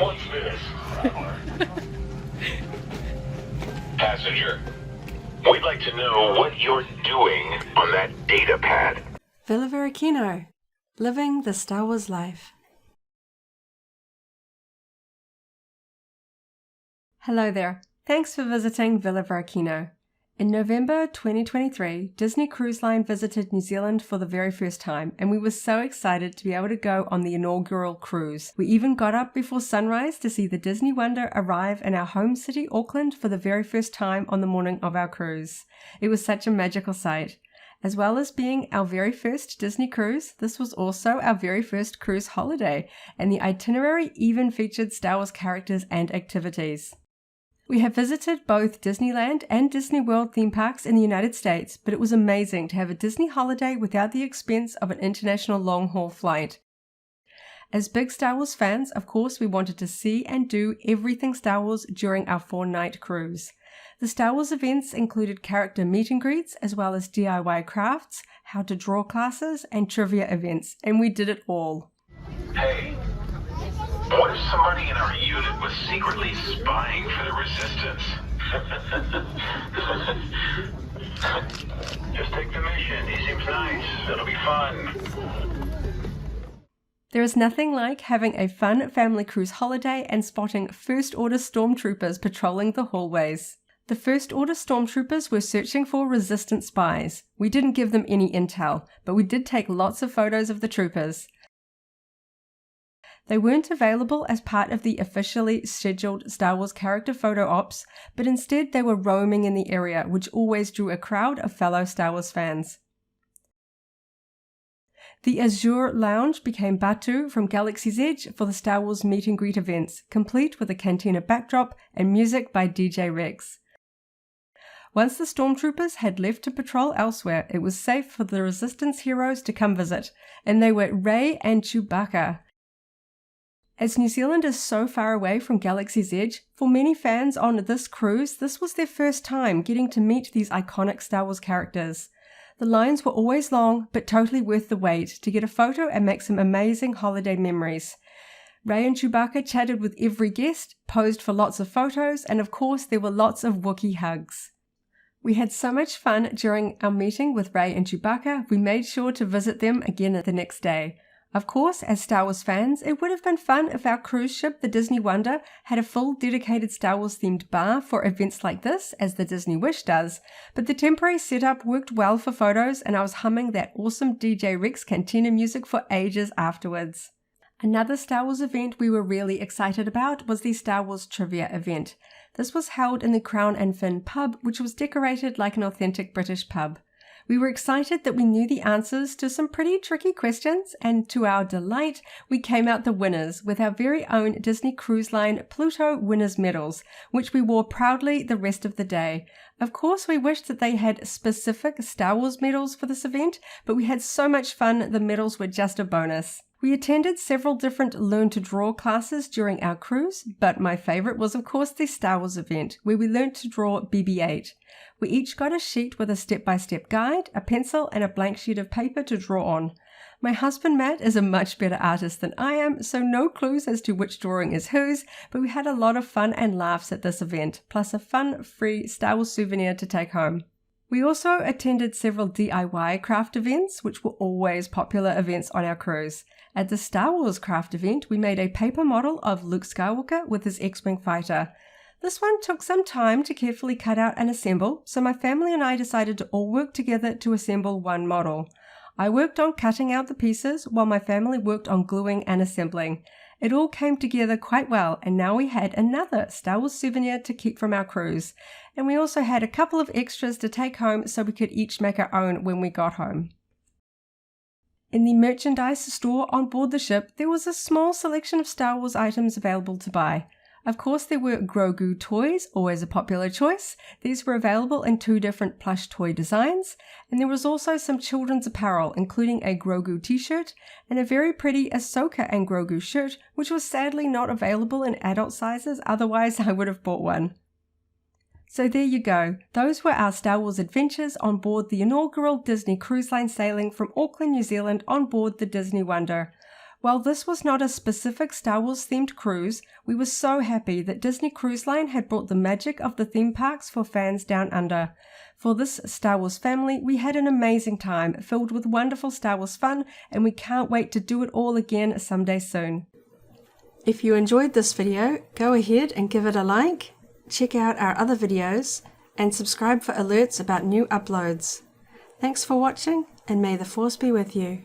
What's this? Passenger, we'd like to know what you're doing on that data pad. Villa Varykino, living the Star Wars life. Hello there. Thanks for visiting Villa Varykino. In November 2023, Disney Cruise Line visited New Zealand for the very first time, and we were so excited to be able to go on the inaugural cruise. We even got up before sunrise to see the Disney Wonder arrive in our home city, Auckland, for the very first time on the morning of our cruise. It was such a magical sight. As well as being our very first Disney cruise, this was also our very first cruise holiday, and the itinerary even featured Star Wars characters and activities. We have visited both Disneyland and Disney World theme parks in the United States, but it was amazing to have a Disney holiday without the expense of an international long-haul flight. As big Star Wars fans, of course, we wanted to see and do everything Star Wars during our 4-night cruise. The Star Wars events included character meet and greets, as well as DIY crafts, how to draw classes, and trivia events, and we did it all. Hey, what if somebody in our unit was secretly spying for the Resistance? Just take the mission. He seems nice. It'll be fun. There is nothing like having a fun family cruise holiday and spotting First Order stormtroopers patrolling the hallways. The First Order stormtroopers were searching for Resistance spies. We didn't give them any intel, but we did take lots of photos of the troopers. They weren't available as part of the officially scheduled Star Wars character photo ops, but instead they were roaming in the area, which always drew a crowd of fellow Star Wars fans. The Azure Lounge became Batu from Galaxy's Edge for the Star Wars meet and greet events, complete with a cantina backdrop and music by DJ Rex. Once the stormtroopers had left to patrol elsewhere, it was safe for the Resistance heroes to come visit, and they were Rey and Chewbacca. As New Zealand is so far away from Galaxy's Edge, for many fans on this cruise, this was their first time getting to meet these iconic Star Wars characters. The lines were always long, but totally worth the wait to get a photo and make some amazing holiday memories. Rey and Chewbacca chatted with every guest, posed for lots of photos, and of course there were lots of Wookiee hugs. We had so much fun during our meeting with Rey and Chewbacca, we made sure to visit them again the next day. Of course, as Star Wars fans, it would have been fun if our cruise ship, the Disney Wonder, had a full dedicated Star Wars themed bar for events like this, as the Disney Wish does, but the temporary setup worked well for photos and I was humming that awesome DJ Rex cantina music for ages afterwards. Another Star Wars event we were really excited about was the Star Wars Trivia event. This was held in the Crown and Fin pub, which was decorated like an authentic British pub. We were excited that we knew the answers to some pretty tricky questions, and to our delight, we came out the winners with our very own Disney Cruise Line Pluto Winners Medals, which we wore proudly the rest of the day. Of course, we wished that they had specific Star Wars medals for this event, but we had so much fun, the medals were just a bonus. We attended several different Learn to Draw classes during our cruise, but my favorite was of course the Star Wars event, where we learned to draw BB-8. We each got a sheet with a step-by-step guide, a pencil, and a blank sheet of paper to draw on. My husband Matt is a much better artist than I am, so no clues as to which drawing is whose, but we had a lot of fun and laughs at this event, plus a fun, free Star Wars souvenir to take home. We also attended several DIY craft events, which were always popular events on our cruise. At the Star Wars craft event, we made a paper model of Luke Skywalker with his X-Wing fighter. This one took some time to carefully cut out and assemble, so my family and I decided to all work together to assemble one model. I worked on cutting out the pieces, while my family worked on gluing and assembling. It all came together quite well, and now we had another Star Wars souvenir to keep from our cruise. And we also had a couple of extras to take home so we could each make our own when we got home. In the merchandise store on board the ship, there was a small selection of Star Wars items available to buy. Of course, there were Grogu toys, always a popular choice. These were available in 2 different plush toy designs, and there was also some children's apparel, including a Grogu t-shirt and a very pretty Ahsoka and Grogu shirt, which was sadly not available in adult sizes, otherwise I would have bought one. So there you go. Those were our Star Wars adventures on board the inaugural Disney Cruise Line sailing from Auckland, New Zealand on board the Disney Wonder. While this was not a specific Star Wars themed cruise, we were so happy that Disney Cruise Line had brought the magic of the theme parks for fans down under. For this Star Wars family, we had an amazing time filled with wonderful Star Wars fun, and we can't wait to do it all again someday soon. If you enjoyed this video, go ahead and give it a like, check out our other videos, and subscribe for alerts about new uploads. Thanks for watching, and may the Force be with you.